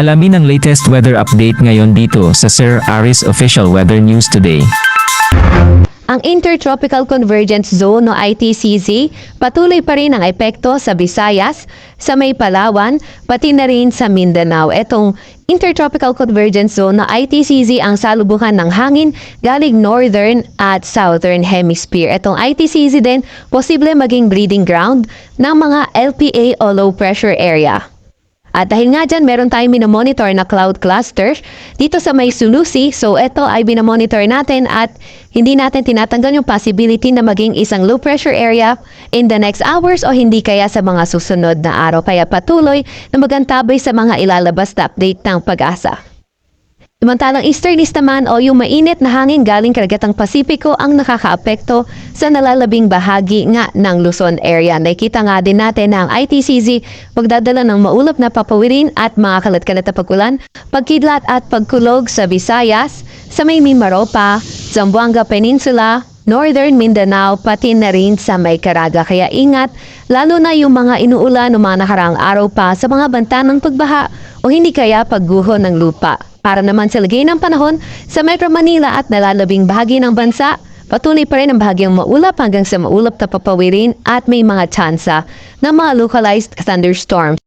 Alamin ang latest weather update ngayon dito sa Sir Aris Official Weather News Today. Ang Intertropical Convergence Zone o ITCZ patuloy pa rin ang epekto sa Visayas, sa may Palawan, pati na rin sa Mindanao. Etong Intertropical Convergence Zone na ITCZ ang salubukan ng hangin galing Northern at Southern Hemisphere. Etong ITCZ din posible maging breeding ground ng mga LPA o low pressure area. At dahil nga dyan, meron tayong minomonitor na cloud cluster dito sa may Sulusi. So, ito ay binomonitor natin at hindi natin tinatanggal yung possibility na maging isang low pressure area in the next hours o hindi kaya sa mga susunod na araw. Kaya patuloy na magantabay sa mga ilalabas na update ng Pag-asa. Samantalang easterlies naman o yung mainit na hangin galing karagatang Pasipiko ang nakakaapekto sa nalalabing bahagi nga ng Luzon area. Nakita nga din natin na ang ITCZ magdadala ng maulap na papawirin at mga kalat-kalat na pagkulan, pagkidlat at pagkulog sa Visayas, sa may Mimaropa, Zamboanga Peninsula, Northern Mindanao, pati na rin sa may Caraga. Kaya ingat, lalo na yung mga inuulan ng mga nakaraang araw pa sa mga banta ng pagbaha o hindi kaya pagguho ng lupa. Para naman sa lagay ng panahon sa Metro Manila at nalalabing bahagi ng bansa, patuloy pa rin ang bahagyang maulap hanggang sa maulap na papawirin at may mga tsansa ng mga localized thunderstorms.